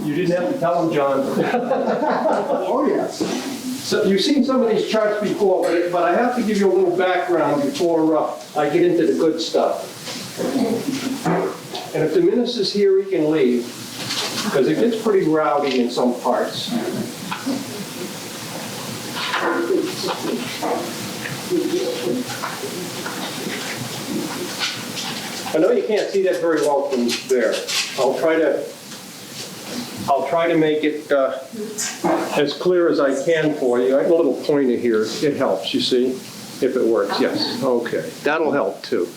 You didn't have to tell him, John. Oh, yes. So you've seen some of these charts before, but I have to give you a little background before I get into the good stuff. And if the minister's here, he can leave, because it gets pretty rowdy in some parts. I know you can't see that very well from there. I'll try to make it as clear as I can for you. I have a little pointer here. It helps, you see, if it works. Yes. Okay. That'll help too.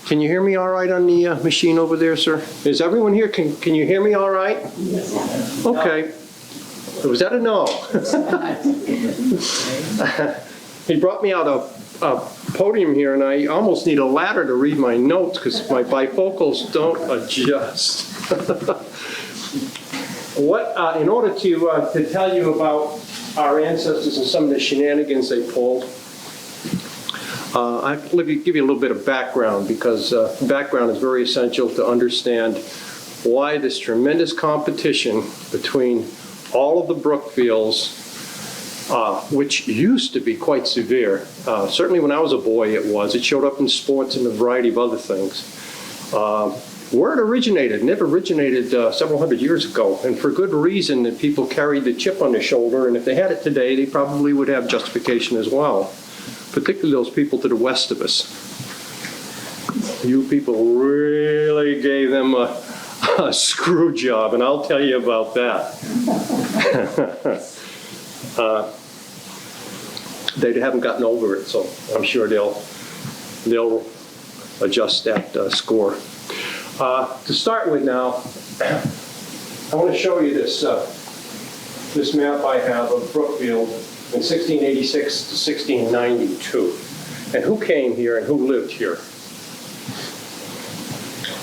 Can you hear me all right on the machine over there, sir? Is everyone here? Can you hear me all right? Yes. Okay. Was that a no? He brought me out a podium here, and I almost need a ladder to read my notes because my bifocals don't adjust. In order to tell you about our ancestors and some of the shenanigans they pulled, I have to give you a little bit of background, because background is very essential to understand why this tremendous competition between all of the Brookfields, which used to be quite severe. Certainly when I was a boy it was. It showed up in sports and a variety of other things. Where it originated, and it originated several hundred years ago, and for good reason, that people carried the chip on their shoulder, and if they had it today, they probably would have justification as well, particularly those people to the west of us. You people really gave them a screw job, and I'll tell you about that. They haven't gotten over it, so I'm sure they'll adjust that score. To start with now, I want to show you this map I have of Brookfield in 1686 to 1692, and who came here and who lived here.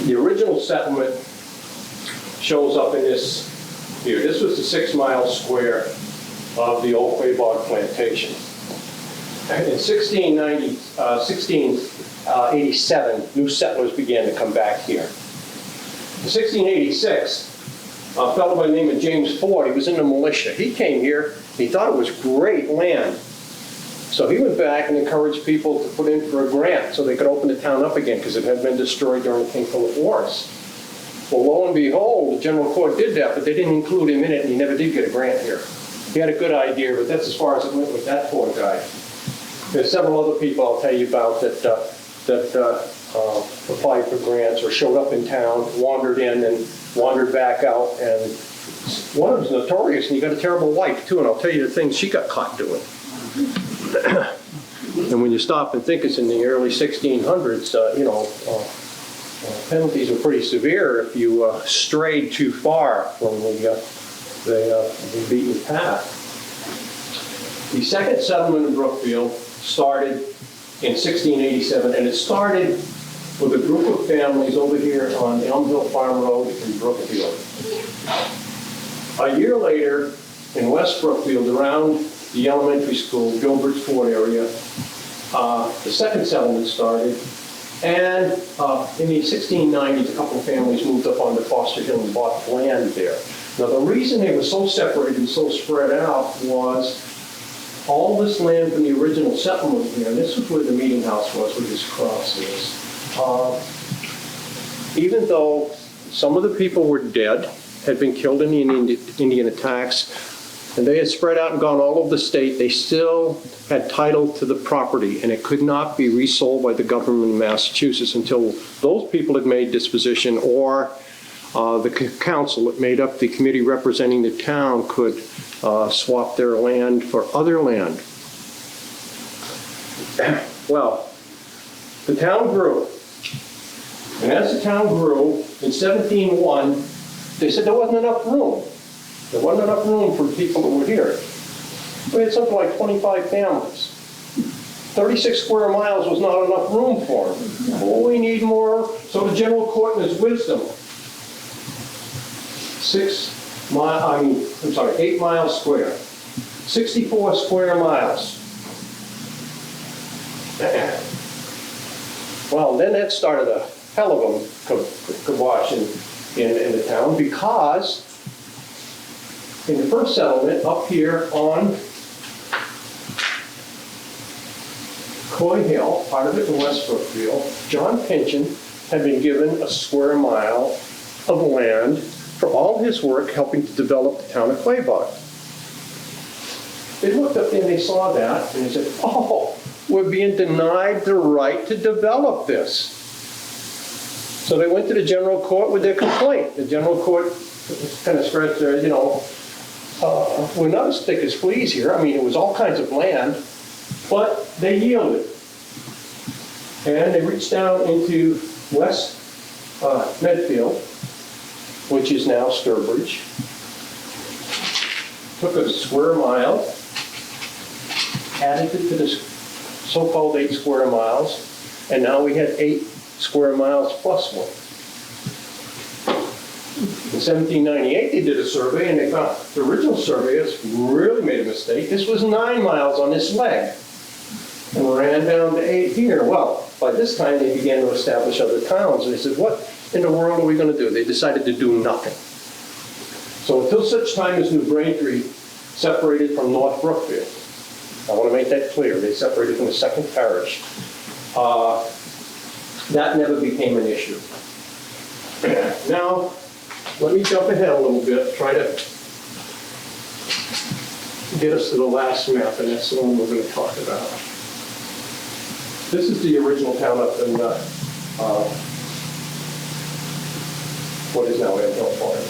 The original settlement shows up in this here. This was the 6 mile square of the old Quabog plantation. In 1687, new settlers began to come back here. In 1686, a fellow by the name of James Ford, he was in the militia. He came here, he thought it was great land. So he went back and encouraged people to put in for a grant so they could open the town up again, because it had been destroyed during the King Philip Wars. Well, lo and behold, the General Court did that, but they didn't include him in it, and he never did get a grant here. He had a good idea, but that's as far as it went with that poor guy. There's several other people I'll tell you about that applied for grants or showed up in town, wandered in and wandered back out, and one of them was notorious, and he got a terrible wife too, and I'll tell you the things she got caught doing. And when you stop and think it's in the early 1600s, penalties were pretty severe if you strayed too far from the beaten path. The second settlement in Brookfield started in 1687, and it started with a group of families over here on Elm Hill Farm Road in Brookfield. A year later, in West Brookfield, around the elementary school, Gilbert's Ford area, the second settlement started, and in the 1690s, a couple of families moved up onto Foster Hill and bought land there. Now, the reason they were so separated and so spread out was all this land from the original settlement here, and this was where the meeting house was, where this cross is. Even though some of the people were dead, had been killed in the Indian attacks, and they had spread out and gone all over the state, they still had title to the property, and it could not be resold by the government of Massachusetts until those people had made disposition, or the council that made up the committee representing the town could swap their land for other land. Well, the town grew. And as the town grew, in 1701, they said there wasn't enough room. There wasn't enough room for the people that were here. We had something like 25 families. 36 square miles was not enough room for them. Oh, we need more. So the General Court in its wisdom, 8 miles square, 64 square miles. Well, then that started a hell of a kibosh in the town, because In the first settlement, up here on Coy Hill, part of it in West Brookfield, John Pynchon had been given a square mile of land for all his work helping to develop the town of Quabog. They looked up and they saw that and they said, oh, we're being denied the right to develop this. So they went to the general court with their complaint. The general court kind of scratched their, we're not as thick as fleas here. I mean, it was all kinds of land, but they yielded. And they reached down into West Medfield, which is now Sturbridge, took a square mile, added it to the so-called 8 square miles, and now we had 8 square miles plus 1. In 1798, they did a survey, and they found the original surveyors really made a mistake. This was 9 miles on this leg, and ran down to 8 here. Well, by this time, they began to establish other towns, and they said, what in the world are we going to do? They decided to do nothing. So until such time as New Braintree separated from North Brookfield, I want to make that clear, they separated from the second parish, that never became an issue. Now, let me jump ahead a little bit, try to get us to the last map, and that's the one we're going to talk about. This is the original town up in what is now Edhill Farm.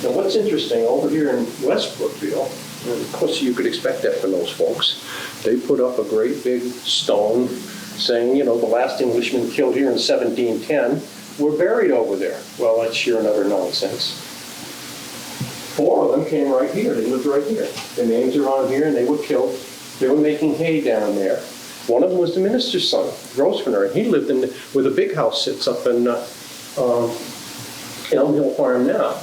Now what's interesting, over here in West Brookfield, and of course you could expect that from those folks, they put up a great big stone saying, the last Englishmen killed here in 1710 were buried over there. Well, that's sheer and utter nonsense. 4 of them came right here. They lived right here. Their names are on here, and they were killed. They were making hay down there. One of them was the minister's son, Grosvenor, and he lived in where the big house sits up in Elm Hill Farm now.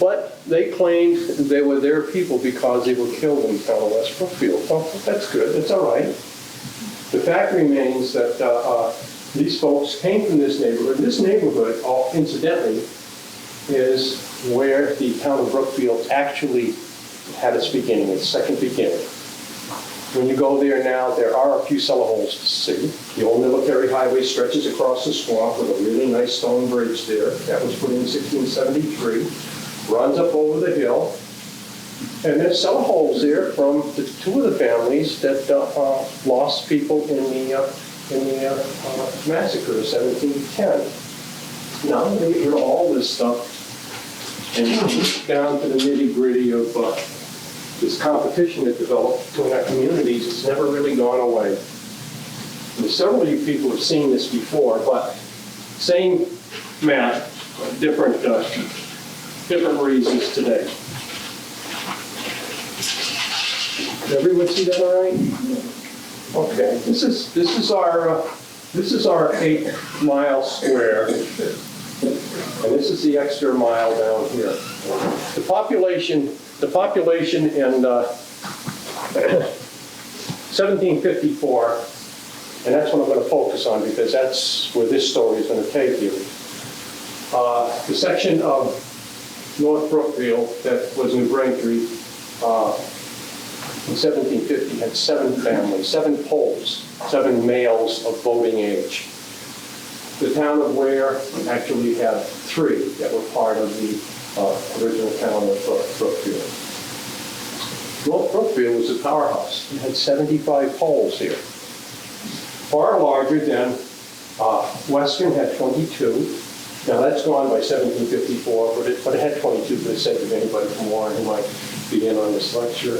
But they claimed they were their people because they were killed in the town of West Brookfield. Well, that's good. That's all right. The fact remains that these folks came from this neighborhood. This neighborhood, incidentally, is where the town of Brookfield actually had its beginning, its second beginning. When you go there now, there are a few cellar holes to see. The old military highway stretches across the swamp with a really nice stone bridge there. That was put in 1673. Runs up over the hill. And there's cellar holes there from the 2 of the families that lost people in the massacre of 1710. Now they hear all this stuff and down to the nitty-gritty of this competition that developed between our communities. It's never really gone away. And several of you people have seen this before, but same map, different reasons today. Did everyone see that all right? Okay, this is our 8 mile square, and this is the extra mile down here. The population in 1754, and that's what I'm going to focus on because that's where this story is going to take you. The section of North Brookfield that was New Braintree in 1750 had 7 families, 7 Poles, 7 males of voting age. The town of Ware actually had 3 that were part of the original town of Brookfield. North Brookfield was a powerhouse. It had 75 Poles here. Far larger than Western had 22. Now that's gone by 1754, but it had 22 for the sake of anybody from Warren who might be in on this lecture.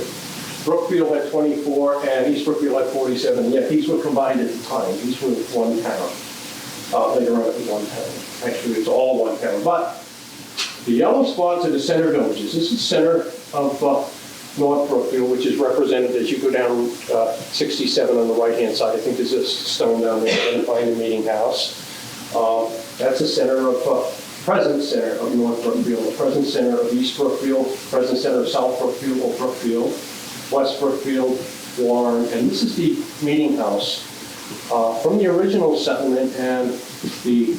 Brookfield had 24, and East Brookfield had 47. Yet these were combined at the time. These were one town. Later on it was one town. Actually, it's all one town. But the yellow spots are the center villages. This is the center of North Brookfield, which is represented as you go down 67 on the right-hand side. I think there's a stone down there and find the meeting house. That's the center of, present center of North Brookfield, the present center of East Brookfield, present center of South Brookfield or Brookfield, West Brookfield, Warren, and this is the meeting house from the original settlement and the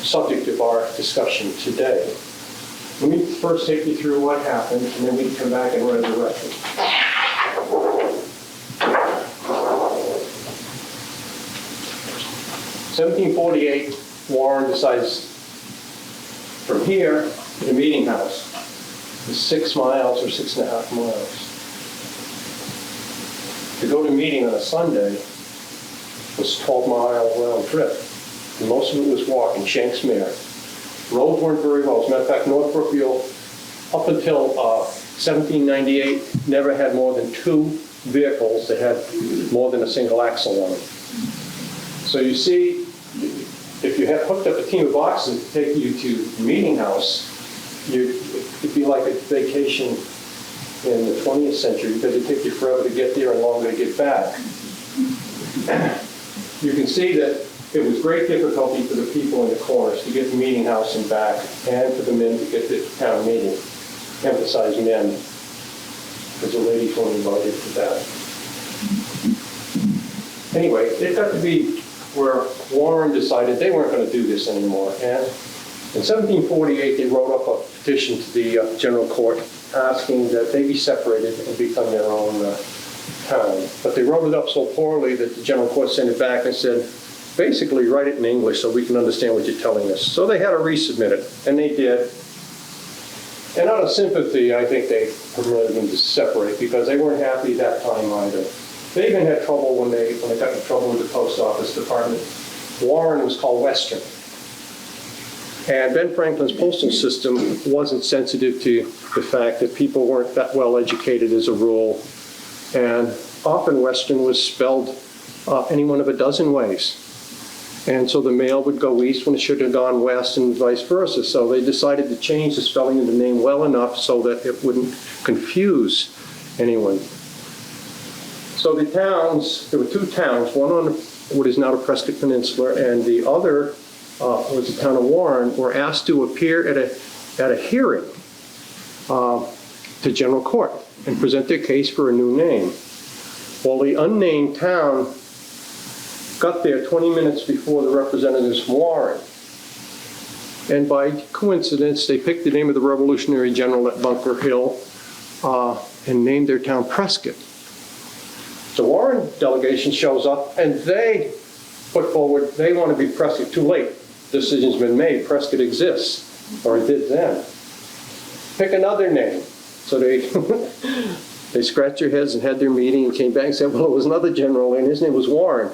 subject of our discussion today. Let me first take you through what happened, and then we can come back and resurrect it. 1748, Warren decides from here to the meeting house is 6 miles or 6.5 miles. To go to a meeting on a Sunday was a 12-mile round trip. And most of it was walking, Shanksmere. Roads weren't very well. As a matter of fact, North Brookfield, up until 1798, never had more than 2 vehicles that had more than a single axle on them. So you see, if you had hooked up a team of oxen to take you to the meeting house, it'd be like a vacation in the 20th century because it'd take you forever to get there and longer to get back. You can see that it was great difficulty for the people in the corners to get the meeting house and back, and for the men to get to town meeting. Emphasize men, because the ladies weren't invited to that. Anyway, it got to be where Warren decided they weren't going to do this anymore. And in 1748, they wrote up a petition to the general court asking that they be separated and become their own town. But they wrote it up so poorly that the general court sent it back and said, basically write it in English so we can understand what you're telling us. So they had to resubmit it, and they did. And out of sympathy, I think they permitted them to separate because they weren't happy that time either. They even had trouble when they got in trouble with the post office department. Warren was called Western. And Ben Franklin's postal system wasn't sensitive to the fact that people weren't that well educated as a rule. And often Western was spelled any one of a dozen ways. And so the mail would go east when it should have gone west and vice versa. So they decided to change the spelling of the name well enough so that it wouldn't confuse anyone. So the towns, there were 2 towns, one on what is now the Prescott Peninsula, and the other was the town of Warren, were asked to appear at a hearing to general court and present their case for a new name. Well, the unnamed town got there 20 minutes before the representatives from Warren. And by coincidence, they picked the name of the Revolutionary General at Bunker Hill and named their town Prescott. The Warren delegation shows up and they put forward, they want to be Prescott. Too late. Decision's been made. Prescott exists, or it did then. Pick another name. So they they scratched their heads and had their meeting and came back and said, well, it was another general and his name was Warren.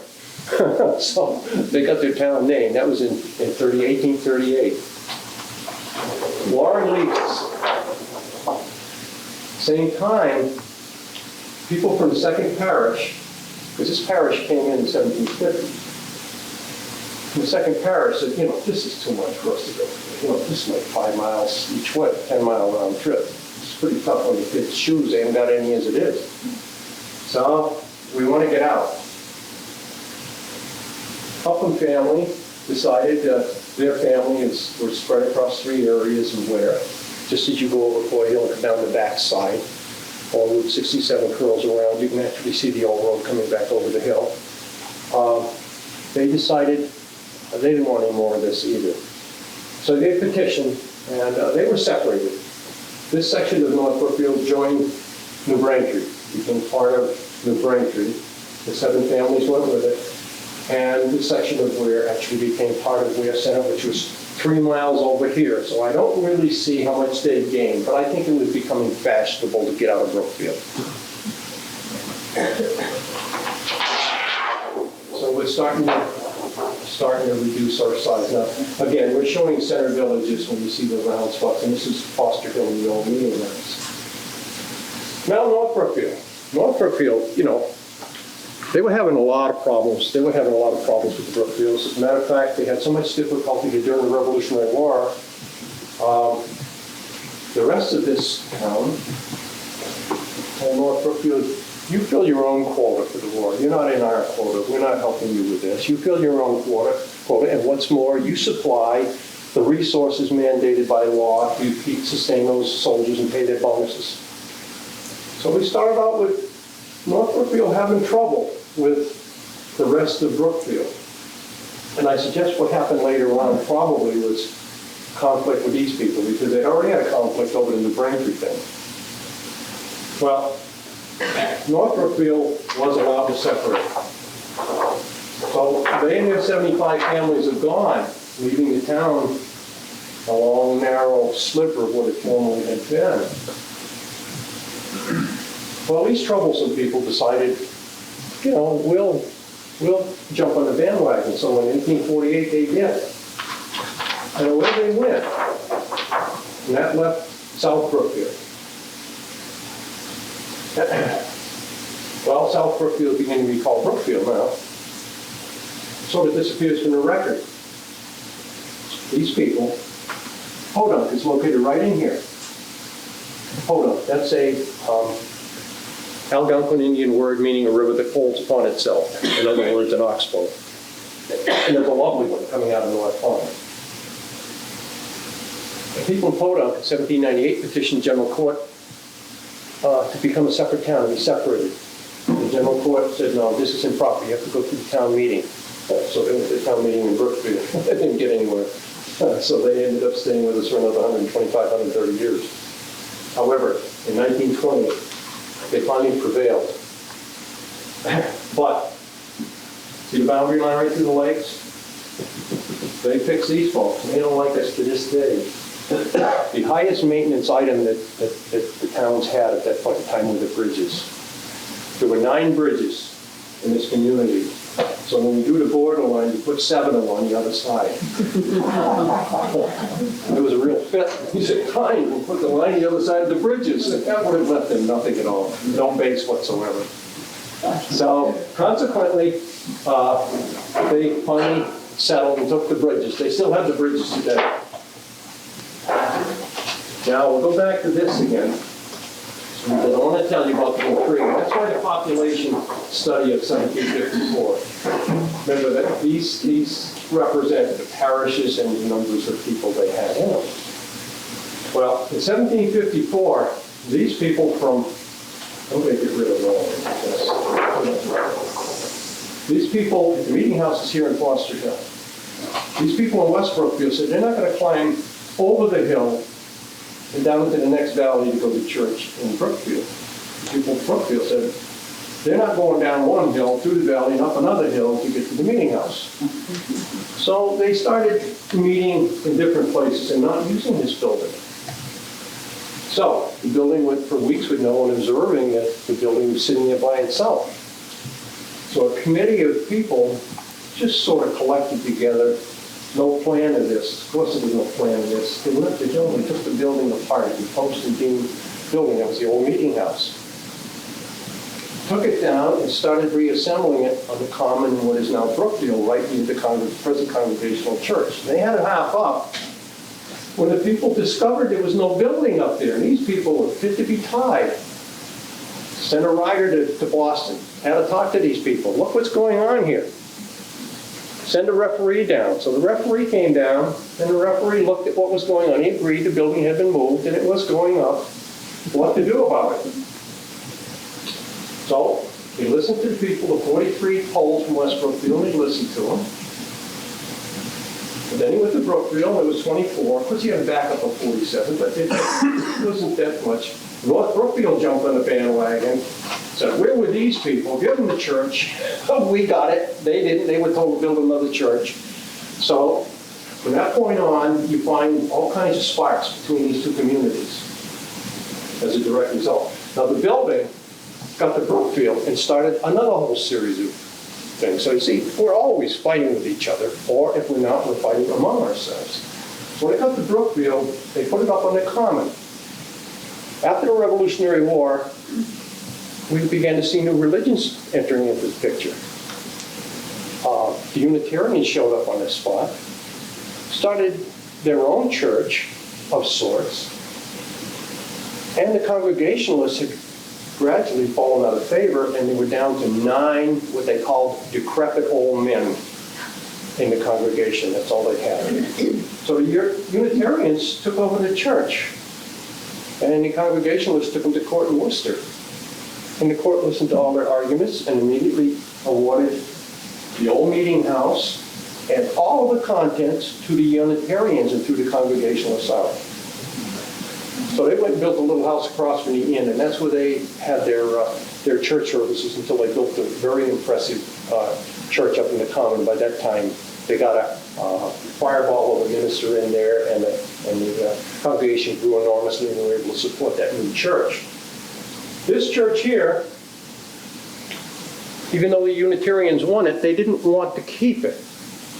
So they got their town name. That was in 1838. Warren leaves. Same time, people from the second parish, because this parish came in 1750, from the second parish said, this is too much for us to go. This is like 5 miles each way, 10-mile round trip. It's pretty tough on the kids' shoes. They haven't got any as it is. So we want to get out. Upham family decided their family were spread across 3 areas and where, just as you go over Foy Hill and come down the back side, all Route 67 curls around, you can actually see the old road coming back over the hill. They decided they didn't want any more of this either. So they petitioned, and they were separated. This section of North Brookfield joined New Braintree, became part of New Braintree. The 7 families went with it. And this section of Ware actually became part of Ware Center, which was 3 miles over here. So I don't really see how much they gained, but I think it was becoming fashionable to get out of Brookfield. So we're starting to reduce our size. Now, again, we're showing center villages when you see the round spots, and this is Foster Hill and the old meeting house. Now North Brookfield. North Brookfield, they were having a lot of problems. They were having a lot of problems with the Brookfields. As a matter of fact, they had so much difficulty during the Revolutionary War. The rest of this town, and North Brookfield, you fill your own quota for the war. You're not in our quota. We're not helping you with this. You fill your own quota, and what's more, you supply the resources mandated by law to sustain those soldiers and pay their bonuses. So we started out with North Brookfield having trouble with the rest of Brookfield. And I suggest what happened later on probably was conflict with these people because they'd already had a conflict over the New Braintree thing. Well, North Brookfield was allowed to separate. So they and their 75 families have gone, leaving the town a long, narrow sliver of what it formerly had been. Well, these troublesome people decided, you know, we'll jump on the bandwagon. So in 1848, they did. And away they went. And that left South Brookfield. Well, South Brookfield is beginning to be called Brookfield now. Sort of disappears from the record. These people, Podunk is located right in here. Podunk, that's a Algonquin Indian word meaning a river that folds upon itself. In other words, an oxbow. And there's a lovely one coming out of North Pond. The people in Podunk in 1798 petitioned General Court to become a separate town, to be separated. The General Court said, no, this is improper, you have to go through the town meeting. So they went to the town meeting in Brookfield. They didn't get anywhere. So they ended up staying with us for another 125, 130 years. However, in 1920, they finally prevailed. But, see the boundary line right through the lakes? They fixed these folks, and they don't like us to this day. The highest maintenance item that the towns had at that point in time were the bridges. There were 9 bridges in this community. So when you do the borderline, you put 7 of them on the other side. It was a real fit. He said, fine, we'll put the line on the other side of the bridges. That would have left them nothing at all, no base whatsoever. So consequently, they finally settled and took the bridges. They still have the bridges today. Now, we'll go back to this again. Because I want to tell you about the intrigue. That's why the population study of 1754. Remember that these represent the parishes and the numbers of people they had in them. Well, in 1754, these people from, I'm going to get rid of all of this. These people, the meeting house is here in Foster Hill. These people in West Brookfield said they're not going to climb over the hill and down into the next valley to go to church in Brookfield. People in Brookfield said, they're not going down one hill, through the valley, and up another hill to get to the meeting house. So they started meeting in different places and not using this building. So the building went for weeks with no one observing that the building was sitting there by itself. So a committee of people just sort of collected together. No plan of this. Of course there was no plan of this. They left the building, took the building apart. The Post-and-Dean building, that was the old meeting house. Took it down and started reassembling it on the common in what is now Brookfield, right near the present Congregational Church. They had it half up. When the people discovered there was no building up there, and these people were fit to be tied, sent a rider to Boston, had to talk to these people. Look what's going on here. Send a referee down. So the referee came down, and the referee looked at what was going on. He agreed the building had been moved, and it was going up. What to do about it? So he listened to the people, the 43 Poles from West Brookfield, and he listened to them. And then he went to Brookfield, it was 24. Of course, he had a backup of 47, but it wasn't that much. North Brookfield jumped on the bandwagon, said, where were these people? Give them the church. Oh, we got it. They didn't. They were told to build another church. So from that point on, you find all kinds of sparks between these two communities as a direct result. Now, the building got to Brookfield and started another whole series of things. So you see, we're always fighting with each other, or if we're not, we're fighting among ourselves. So when it got to Brookfield, they put it up on the common. After the Revolutionary War, we began to see new religions entering into the picture. The Unitarians showed up on this spot, started their own church of sorts, and the Congregationalists had gradually fallen out of favor, and they were down to 9 what they called decrepit old men in the congregation. That's all they had. So the Unitarians took over the church, and the Congregationalists took them to court in Worcester. And the court listened to all their arguments and immediately awarded the old meeting house and all of the contents to the Unitarians and through the Congregational South. So they went and built a little house across from the inn, and that's where they had their church services until they built a very impressive church up in the Common. By that time, they got a fireball of a minister in there, and the congregation grew enormously, and they were able to support that new church. This church here, even though the Unitarians won it, they didn't want to keep it.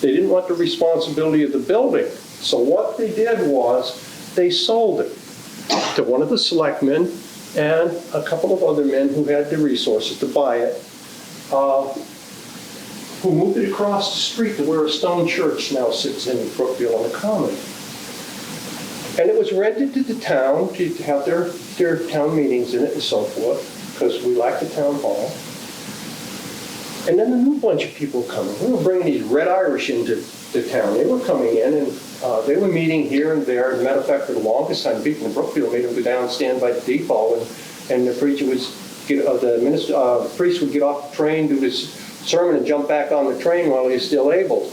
They didn't want the responsibility of the building. So what they did was they sold it to one of the selectmen and a couple of other men who had the resources to buy it, who moved it across the street to where a stone church now sits in Brookfield on the Common. And it was rented to the town to have their town meetings in it and so forth, because we lacked a town hall. And then a new bunch of people coming. We were bringing these Red Irish into the town. They were coming in, and they were meeting here and there. As a matter of fact, for the longest time, people in Brookfield made them go down and stand by the depot, and the preacher the priest would get off the train, do his sermon, and jump back on the train while he was still able.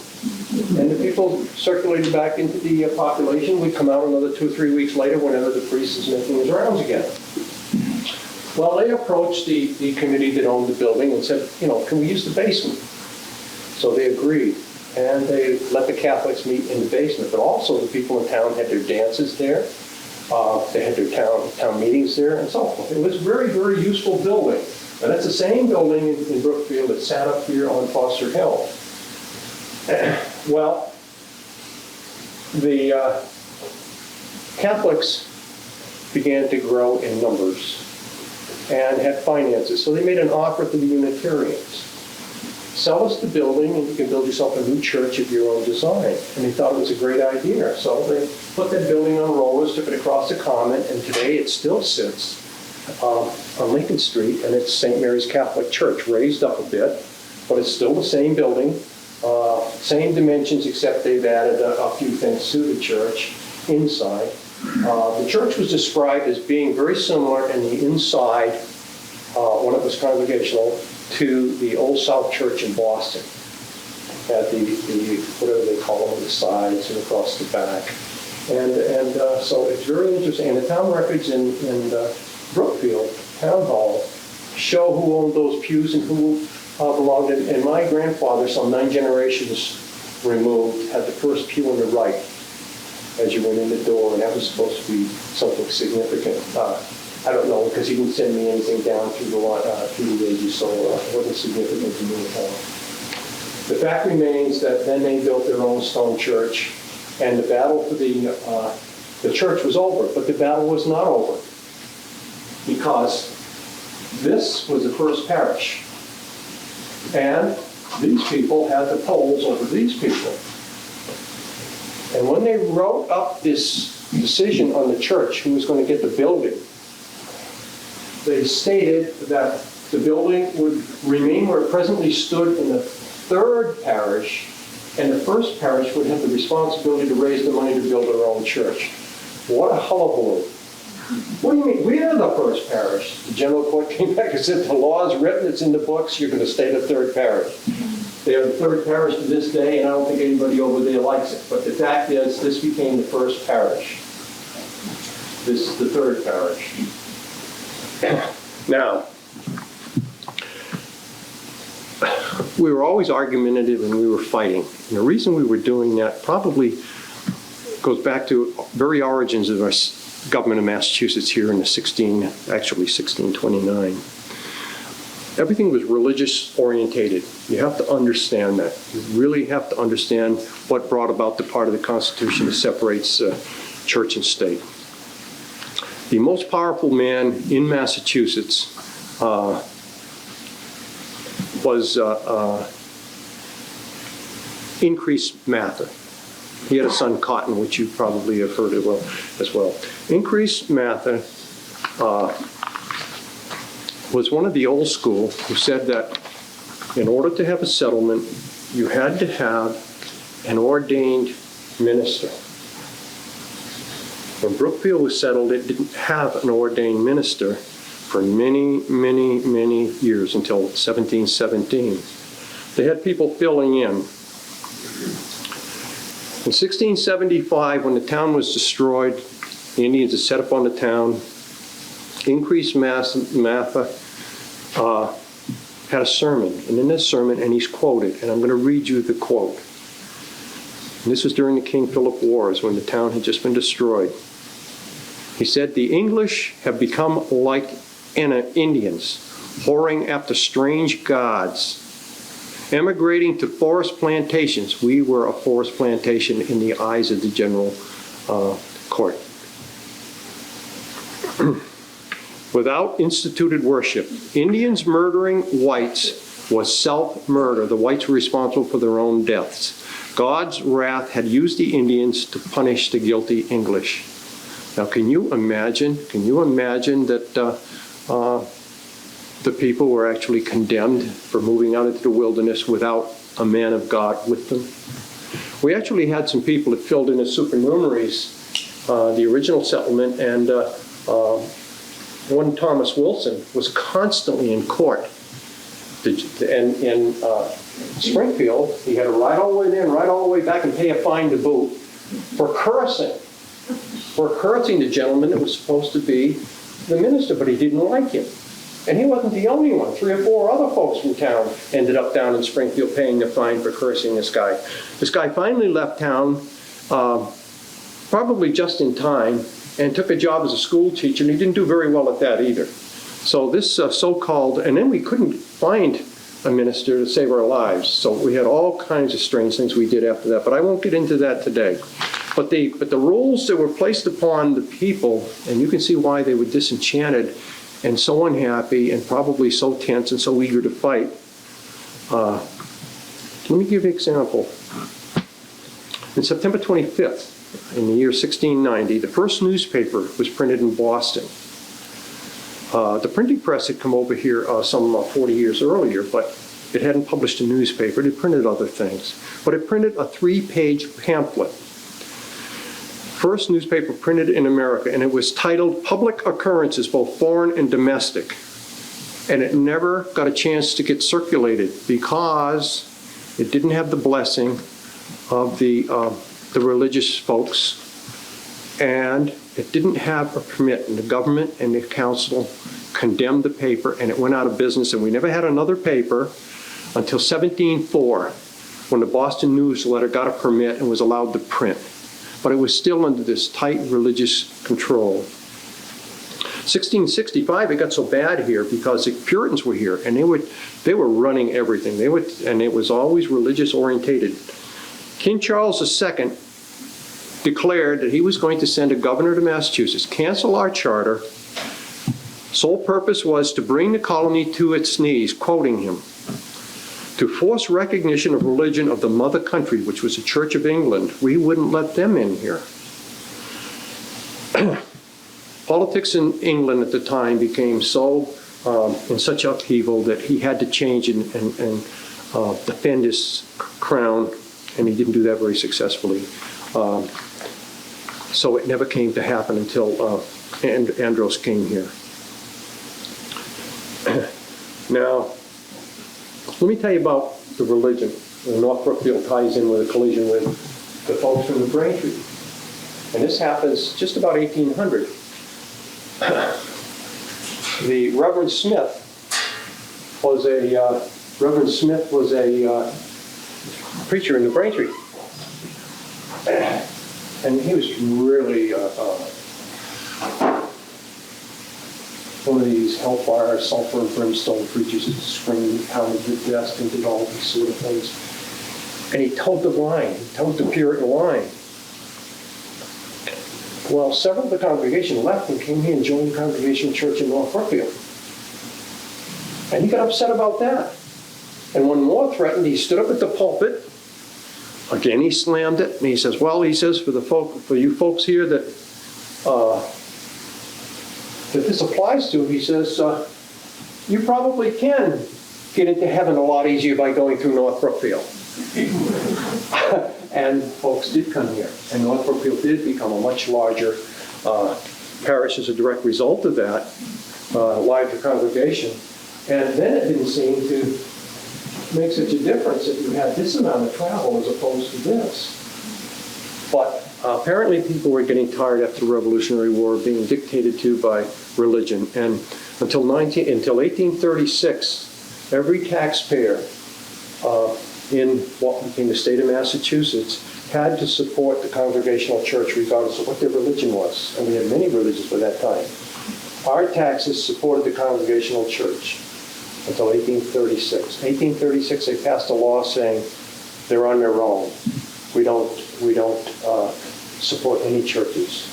And the people circulated back into the population. We'd come out another 2 or 3 weeks later whenever the priest is making his rounds again. Well, they approached the committee that owned the building and said, can we use the basement? So they agreed. And they let the Catholics meet in the basement. But also the people in town had their dances there. They had their town meetings there and so forth. It was a very, very useful building. And that's the same building in Brookfield that sat up here on Foster Hill. Well, the Catholics began to grow in numbers and had finances. So they made an offer to the Unitarians. Sell us the building and you can build yourself a new church of your own design. And they thought it was a great idea. So they put that building on rollers, took it across the Common, and today it still sits on Lincoln Street, and it's St. Mary's Catholic Church, raised up a bit, but it's still the same building, same dimensions, except they've added a few things to the church inside. The church was described as being very similar in the inside, when it was congregational, to the Old South Church in Boston. Had the whatever they call them, the sides and across the back. And so it's very interesting. And the town records in Brookfield Town Hall show who owned those pews and who belonged in. And my grandfather, some 9 generations removed, had the first pew on the right as you went in the door, and that was supposed to be something significant. I don't know, because he didn't send me anything down through the ages, so it wasn't significant to me at all. The fact remains that then they built their own stone church, and the battle for the church was over, but the battle was not over, because this was the first parish, and these people had the polls over these people. And when they wrote up this decision on the church, who was going to get the building, they stated that the building would remain where it presently stood in the 3rd parish, and the 1st parish would have the responsibility to raise the money to build their own church. What a hullabaloo. What do you mean? We are the 1st parish. The general court came back and said, the law is written, it's in the books, you're going to stay the 3rd parish. They are the 3rd parish to this day, and I don't think anybody over there likes it. But the fact is, this became the 1st parish. This is the 3rd parish. Now, we were always argumentative and we were fighting. And the reason we were doing that probably goes back to very origins of our government of Massachusetts here in the 1629. Everything was religious orientated. You have to understand that. You really have to understand what brought about the part of the Constitution that separates church and state. The most powerful man in Massachusetts was Increase Mather. He had a son, Cotton, which you probably have heard as well. Increase Mather was one of the old school who said that in order to have a settlement, you had to have an ordained minister. When Brookfield was settled, it didn't have an ordained minister for many, many, many years until 1717. They had people filling in. In 1675, when the town was destroyed, the Indians had set up on the town. Increased Matha had a sermon, and in this sermon, and he's quoted, and I'm going to read you the quote. And this was during the King Philip Wars, when the town had just been destroyed. He said, "The English have become like Indians, whoring after strange gods, emigrating to forest plantations." We were a forest plantation in the eyes of the general court. "Without instituted worship, Indians murdering whites was self-murder. The whites were responsible for their own deaths. God's wrath had used the Indians to punish the guilty English." Now, can you imagine that the people were actually condemned for moving out into the wilderness without a man of God with them? We actually had some people that filled in as supernumeraries the original settlement, and one Thomas Wilson was constantly in court. And in Springfield, he had to ride all the way there and ride all the way back and pay a fine to boot for cursing the gentleman that was supposed to be the minister, but he didn't like him. And he wasn't the only one. 3 or 4 other folks from town ended up down in Springfield paying the fine for cursing this guy. This guy finally left town, probably just in time, and took a job as a school teacher, and he didn't do very well at that either. So this so-called, and then we couldn't find a minister to save our lives. So we had all kinds of strange things we did after that, but I won't get into that today. But the rules that were placed upon the people, and you can see why they were disenchanted and so unhappy and probably so tense and so eager to fight. Let me give you an example. On September 25th, in the year 1690, the first newspaper was printed in Boston. The printing press had come over here some 40 years earlier, but it hadn't published a newspaper. It had printed other things. But it printed a 3-page pamphlet. First newspaper printed in America, and it was titled Public Occurrences, both Foreign and Domestic. And it never got a chance to get circulated because it didn't have the blessing of the religious folks, and it didn't have a permit, and the government and the council condemned the paper, and it went out of business, and we never had another paper until 1704, when the Boston Newsletter got a permit and was allowed to print. But it was still under this tight religious control. 1665, it got so bad here because the Puritans were here, and they were running everything. And it was always religious orientated. King Charles II declared that he was going to send a governor to Massachusetts, cancel our charter. Sole purpose was to bring the colony to its knees, quoting him, to force recognition of religion of the mother country, which was the Church of England. We wouldn't let them in here. Politics in England at the time became so in such upheaval that he had to change and defend his crown, and he didn't do that very successfully. So it never came to happen until Andros came here. Now, let me tell you about the religion. North Brookfield ties in with a collision with the folks from the Braintree. And this happens just about 1800. The Reverend Smith was a preacher in the Braintree. And he was really one of these hellfire, sulfur and brimstone preachers that screamed, pounded the desk, and did all these sort of things. And he towed the line. He towed the Puritan line. Well, several of the congregation left and came here and joined the Congregational Church in North Brookfield. And he got upset about that. And when more threatened, he stood up at the pulpit. Again, he slammed it, and he says, well, he says, for you folks here that this applies to, he says, you probably can get into heaven a lot easier by going through North Brookfield. And folks did come here, and North Brookfield did become a much larger parish as a direct result of that, larger congregation. And then it didn't seem to make such a difference if you had this amount of travel as opposed to this. But apparently people were getting tired after the Revolutionary War of being dictated to by religion. And until 1836, every taxpayer in what became the state of Massachusetts had to support the Congregational Church regardless of what their religion was. And we had many religions by that time. Our taxes supported the Congregational Church until 1836. 1836, they passed a law saying they're on their own. We don't support any churches.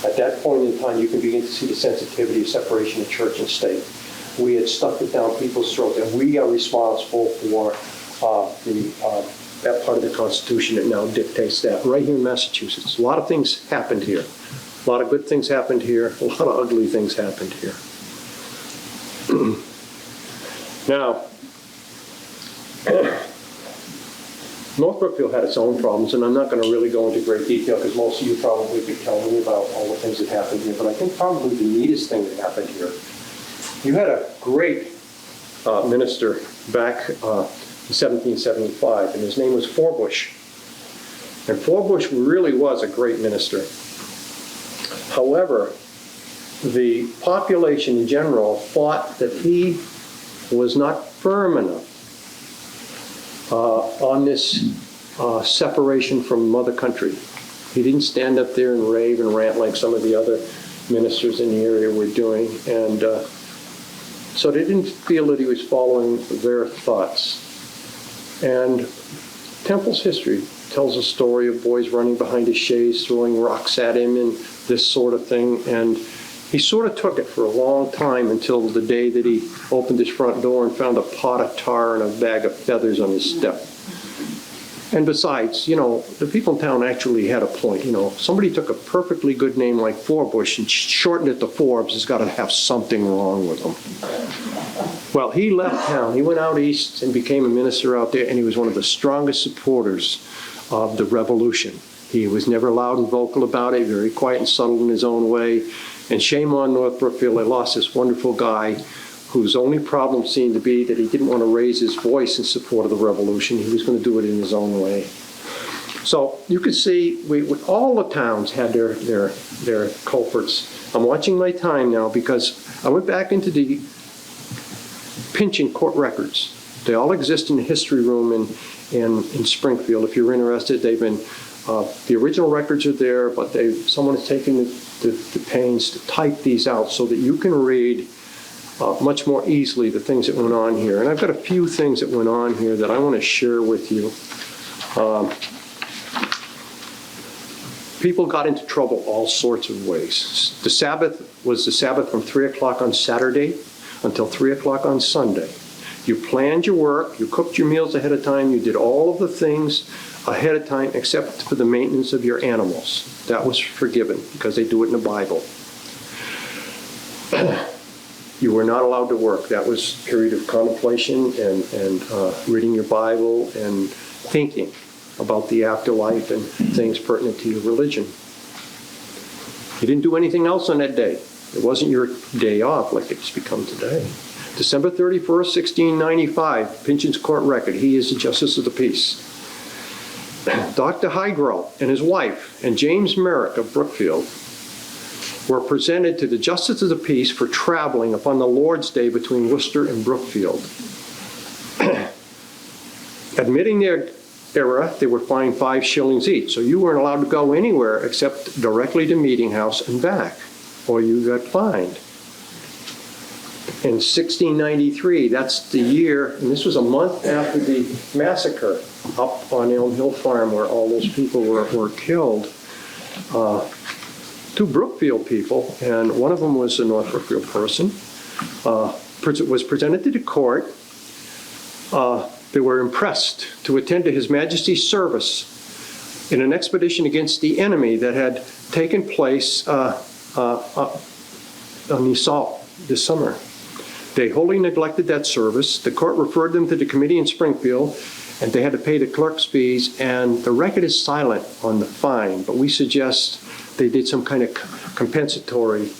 At that point in time, you can begin to see the sensitivity of separation of church and state. We had stuffed it down people's throats, and we are responsible for that part of the Constitution that now dictates that. Right here in Massachusetts, a lot of things happened here. A lot of good things happened here. A lot of ugly things happened here. Now, North Brookfield had its own problems, and I'm not going to really go into great detail because most of you probably could tell me about all the things that happened here, but I think probably the neatest thing that happened here, you had a great minister back in 1775, and his name was Forbush. And Forbush really was a great minister. However, the population in general thought that he was not firm enough on this separation from mother country. He didn't stand up there and rave and rant like some of the other ministers in the area were doing, and so they didn't feel that he was following their thoughts. And Temple's history tells a story of boys running behind his chaise, throwing rocks at him and this sort of thing, and he sort of took it for a long time until the day that he opened his front door and found a pot of tar and a bag of feathers on his step. And besides, the people in town actually had a point. Somebody took a perfectly good name like Forbush and shortened it to Forbes. Has got to have something wrong with him. Well, he left town. He went out east and became a minister out there, and he was one of the strongest supporters of the revolution. He was never loud and vocal about it, very quiet and subtle in his own way. And shame on North Brookfield, they lost this wonderful guy whose only problem seemed to be that he didn't want to raise his voice in support of the revolution. He was going to do it in his own way. So you could see all the towns had their culprits. I'm watching my time now because I went back into the Pynchon court records. They all exist in the history room in Springfield. If you're interested, they've been the original records are there, but someone has taken the pains to type these out so that you can read much more easily the things that went on here. And I've got a few things that went on here that I want to share with you. People got into trouble all sorts of ways. The Sabbath was the Sabbath from 3 o'clock on Saturday until 3 o'clock on Sunday. You planned your work, you cooked your meals ahead of time, you did all of the things ahead of time except for the maintenance of your animals. That was forgiven because they do it in the Bible. You were not allowed to work. That was a period of contemplation and reading your Bible and thinking about the afterlife and things pertinent to your religion. You didn't do anything else on that day. It wasn't your day off like it's become today. December 31st, 1695, Pynchon's court record. He is the Justice of the Peace. Dr. Hydro and his wife and James Merrick of Brookfield were presented to the Justice of the Peace for traveling upon the Lord's Day between Worcester and Brookfield. Admitting their error, they were fined 5 shillings each. So you weren't allowed to go anywhere except directly to Meeting House and back, or you got fined. In 1693, that's the year, and this was a month after the massacre up on Elm Hill Farm where all those people were killed. 2 Brookfield people, and one of them was a North Brookfield person, was presented to the court. They were impressed to attend to His Majesty's service in an expedition against the enemy that had taken place on the assault this summer. They wholly neglected that service. The court referred them to the committee in Springfield, and they had to pay the clerk's fees, and the record is silent on the fine, but we suggest they did some kind of compensatory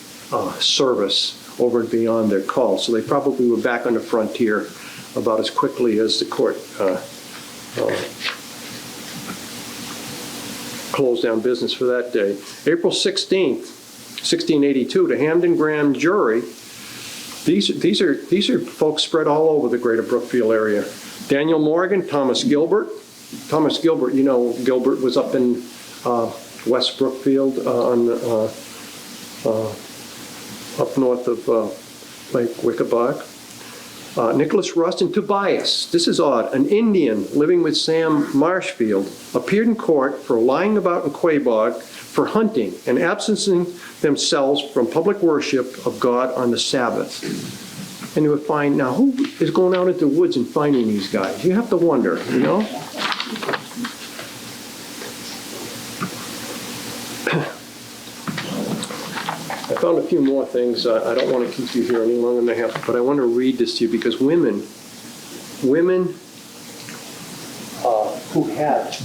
service over and beyond their call. So they probably were back on the frontier about as quickly as the court closed down business for that day. April 16th, 1682, the Hamden Grand Jury. These are folks spread all over the greater Brookfield area. Daniel Morgan, Thomas Gilbert. Thomas Gilbert, you know, Gilbert was up in West Brookfield up north of Lake Wickabuck. Nicholas Rust and Tobias, this is odd, an Indian living with Sam Marshfield, appeared in court for lying about in Quabog for hunting and absencing themselves from public worship of God on the Sabbath. And you would find, now who is going out into the woods and finding these guys? You have to wonder, you know? I found a few more things. I don't want to keep you here any longer than I have, but I want to read this to you because women who had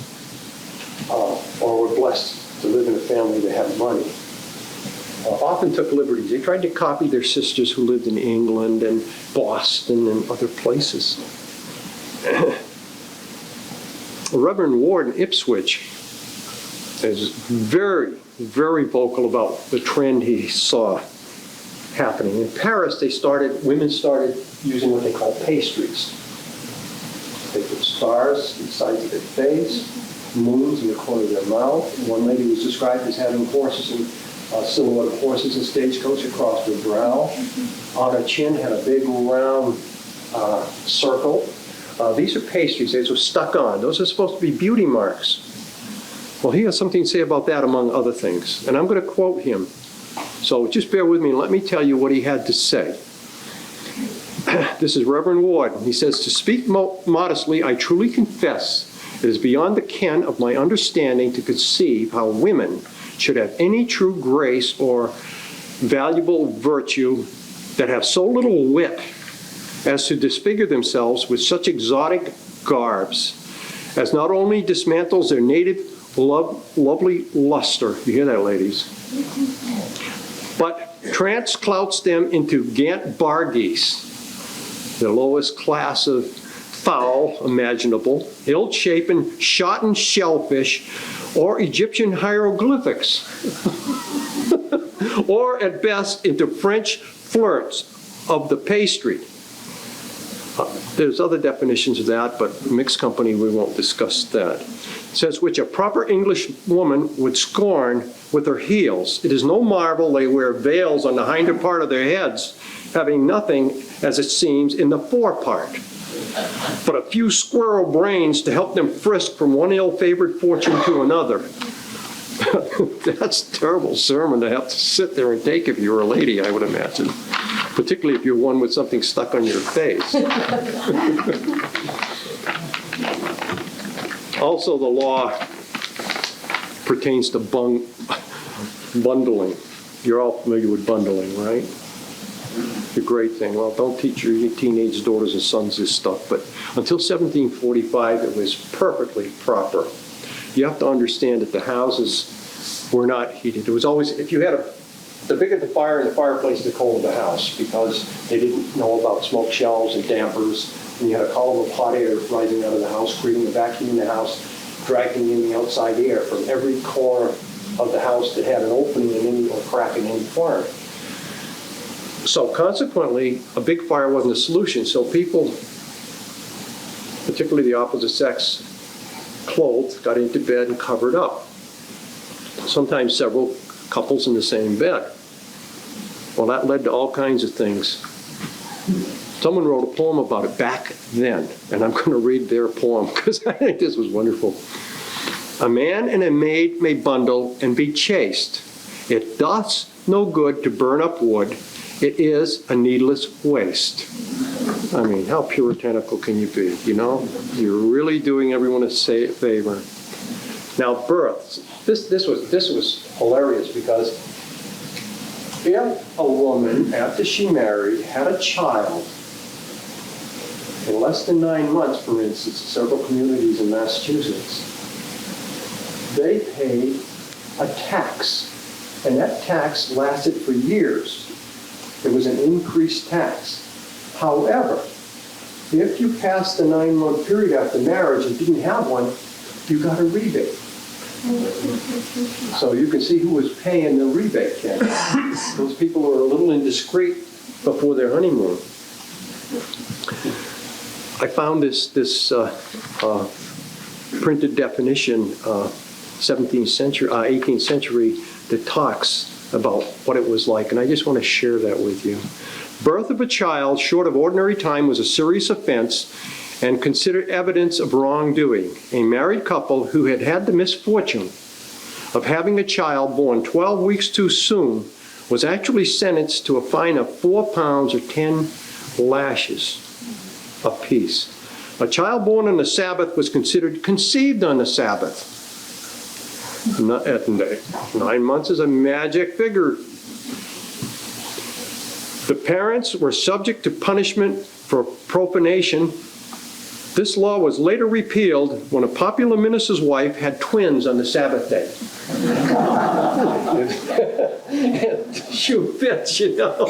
or were blessed to live in a family that had money often took liberties. They tried to copy their sisters who lived in England and Boston and other places. Reverend Ward in Ipswich is very, very vocal about the trend he saw happening. In Paris, women started using what they call pastries. They put stars in the sides of their face, moons in the corner of their mouth. One lady was described as having horses and silhouette of horses and stagecoach across her brow. On her chin had a big round circle. These are pastries. These were stuck on. Those are supposed to be beauty marks. Well, he has something to say about that, among other things. And I'm going to quote him. So just bear with me and let me tell you what he had to say. This is Reverend Ward. He says, "To speak modestly, I truly confess it is beyond the ken of my understanding to conceive how women should have any true grace or valuable virtue that have so little wit as to disfigure themselves with such exotic garbs as not only dismantles their native lovely luster," you hear that, ladies, "but transclouts them into gant bargeese, the lowest class of fowl imaginable, ill-shapen, shotten shellfish, or Egyptian hieroglyphics, or at best into French flirts of the pastry." There's other definitions of that, but mixed company, we won't discuss that. It says, "which a proper English woman would scorn with her heels. It is no marvel they wear veils on the hinder part of their heads, having nothing, as it seems, in the forepart, but a few squirrel brains to help them frisk from one ill-favored fortune to another." That's a terrible sermon to have to sit there and take if you're a lady, I would imagine. Particularly if you're one with something stuck on your face. Also, the law pertains to bundling. You're all familiar with bundling, right? The great thing. Well, don't teach your teenage daughters and sons this stuff, but until 1745, it was perfectly proper. You have to understand that the houses were not heated. It was always, if you had the bigger the fire in the fireplace, the colder the house, because they didn't know about smoke shelves and dampers. And you had a column of hot air rising out of the house, creating a vacuum in the house, dragging in the outside air from every corner of the house that had an opening in any or crack in any corner. So consequently, a big fire wasn't a solution. So people, particularly the opposite sex, clothed, got into bed and covered up. Sometimes several couples in the same bed. Well, that led to all kinds of things. Someone wrote a poem about it back then, and I'm going to read their poem because I think this was wonderful. "A man and a maid may bundle and be chaste. It doth no good to burn up wood. It is a needless waste." I mean, how puritanical can you be, you know? You're really doing everyone a favor. Now, births. This was hilarious because if a woman, after she married, had a child, in less than 9 months, for instance, in several communities in Massachusetts, they paid a tax, and that tax lasted for years. It was an increased tax. However, if you passed the 9-month period after marriage and didn't have one, you got a rebate. So you can see who was paying the rebate then. Those people who were a little indiscreet before their honeymoon. I found this printed definition, 17th century, 18th century, that talks about what it was like, and I just want to share that with you. Birth of a child short of ordinary time was a serious offense and considered evidence of wrongdoing. A married couple who had had the misfortune of having a child born 12 weeks too soon was actually sentenced to a fine of 4 pounds or 10 lashes apiece. A child born on the Sabbath was considered conceived on the Sabbath. 9 months is a magic figure. The parents were subject to punishment for profanation. This law was later repealed when a popular minister's wife had twins on the Sabbath day. Shoe fits, you know.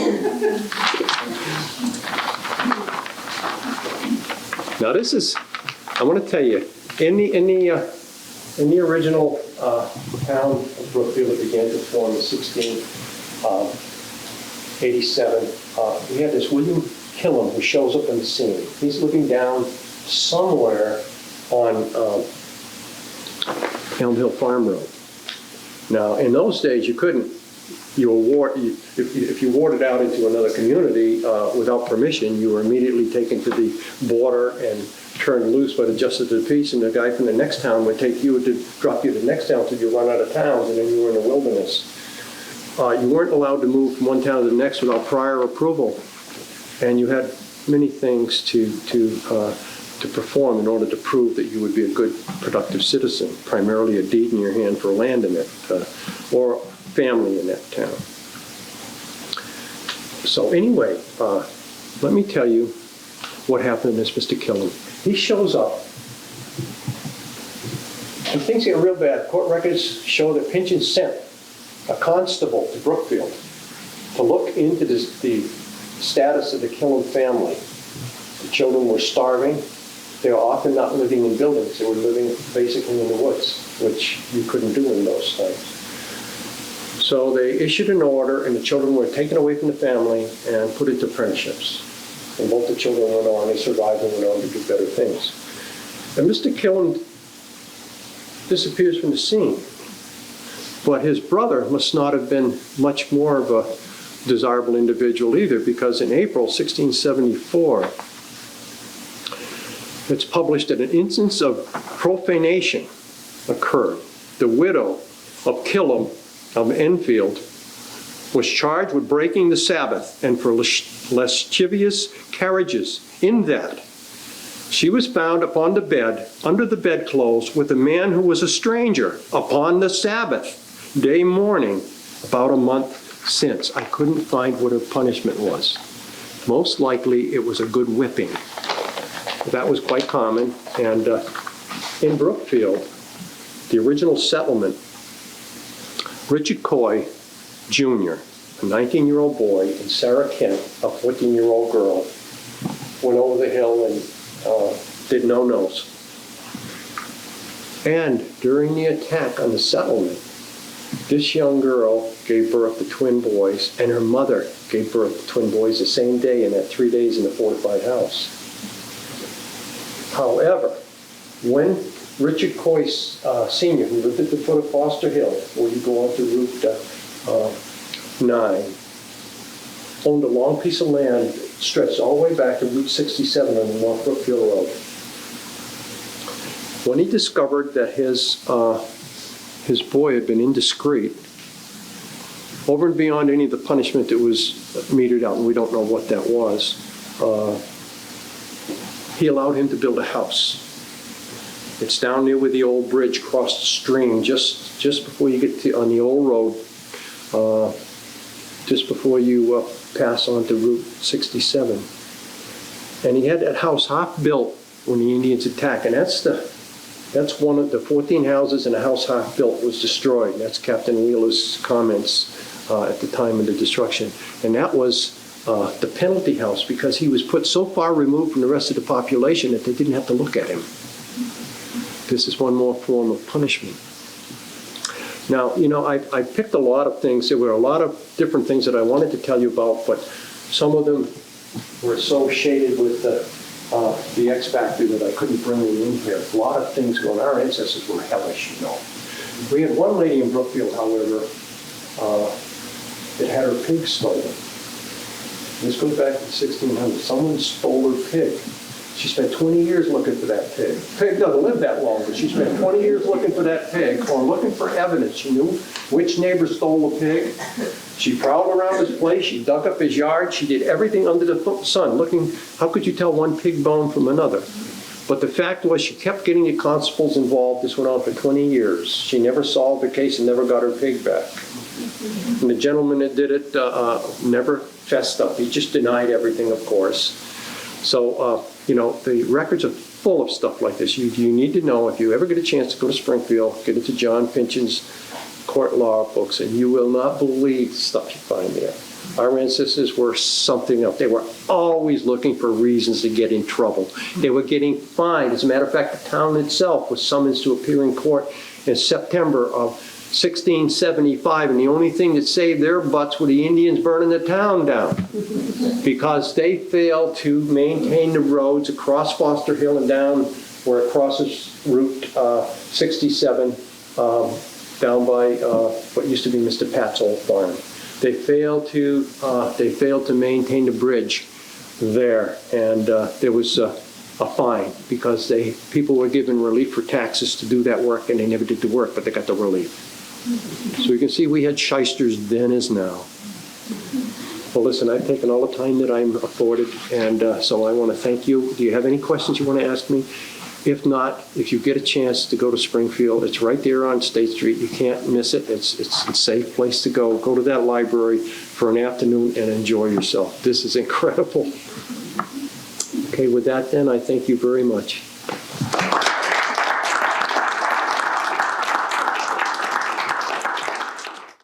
Now this is, I want to tell you, in the original town of Brookfield that began to form in 1687, we had this William Killam who shows up on the scene. He's living down somewhere on Elm Hill Farm Road. Now, in those days, you couldn't, if you warded out into another community without permission, you were immediately taken to the border and turned loose by the justice of the peace, and the guy from the next town would take you to drop you to the next town until you run out of towns, and then you were in the wilderness. You weren't allowed to move from one town to the next without prior approval, and you had many things to perform in order to prove that you would be a good, productive citizen, primarily a deed in your hand for land in it, or family in that town. So anyway, let me tell you what happened to this Mr. Killam. He shows up, and things get real bad. Court records show that Pynchon sent a constable to Brookfield to look into the status of the Killam family. The children were starving. They were often not living in buildings. They were living basically in the woods, which you couldn't do in those times. So they issued an order, and the children were taken away from the family and put into apprenticeships. And both the children went on. They survived and went on to do better things. And Mr. Killam disappears from the scene. But his brother must not have been much more of a desirable individual either, because in April 1674, it's published that an instance of profanation occurred. The widow of Killam of Enfield was charged with breaking the Sabbath and for lascivious carriages, in that she was found upon the bed, under the bedclothes, with a man who was a stranger upon the Sabbath, day morning, about a month since. I couldn't find what her punishment was. Most likely it was a good whipping. That was quite common. And in Brookfield, the original settlement, Richard Coy Jr., a 19-year-old boy, and Sarah Kent, a 14-year-old girl, went over the hill and did no-nos. And during the attack on the settlement, this young girl gave birth to twin boys, and her mother gave birth to twin boys the same day in that 3 days in the fortified house. However, when Richard Coy Sr., who lived at the foot of Foster Hill, where you go onto Route 9, owned a long piece of land stretched all the way back to Route 67 on the North Brookfield Road. When he discovered that his boy had been indiscreet, over and beyond any of the punishment that was meted out, and we don't know what that was, he allowed him to build a house. It's down near where the old bridge crossed the stream, just before you get on the old road, just before you pass on to Route 67. And he had that house half built when the Indians attacked, and that's one of the 14 houses, and a house half built was destroyed. That's Captain Wheeler's comments at the time of the destruction. And that was the penalty house, because he was put so far removed from the rest of the population that they didn't have to look at him. This is one more form of punishment. Now, I picked a lot of things. There were a lot of different things that I wanted to tell you about, but some of them were so shaded with the X factor that I couldn't bring them in here. A lot of things going on. Our ancestors were hellish, We had one lady in Brookfield, however, that had her pig stolen. This goes back to the 1600s. Someone stole her pig. She spent 20 years looking for that pig. Pig doesn't live that long, but she spent 20 years looking for that pig, or looking for evidence. She knew which neighbor stole the pig. She prowled around his place. She dug up his yard. She did everything under the sun, looking. How could you tell one pig bone from another? But the fact was, she kept getting the constables involved. This went on for 20 years. She never solved the case and never got her pig back. And the gentleman that did it never fessed up. He just denied everything, of course. So, the records are full of stuff like this. You need to know, if you ever get a chance to go to Springfield, get into John Pynchon's court law books, and you will not believe the stuff you find there. Our ancestors were something else. They were always looking for reasons to get in trouble. They were getting fined. As a matter of fact, the town itself was summoned to appear in court in September of 1675, and the only thing that saved their butts were the Indians burning the town down because they failed to maintain the roads across Foster Hill and down where it crosses Route 67 down by what used to be Mr. Pat's old farm. They failed to maintain the bridge there, and there was a fine because people were given relief for taxes to do that work, and they never did the work, but they got the relief. So you can see we had shysters then as now. Well, listen, I've taken all the time that I'm afforded, and so I want to thank you. Do you have any questions you want to ask me? If not, if you get a chance to go to Springfield, it's right there on State Street. You can't miss it. It's a safe place to go. Go to that library for an afternoon and enjoy yourself. This is incredible. Okay, with that then, I thank you very much.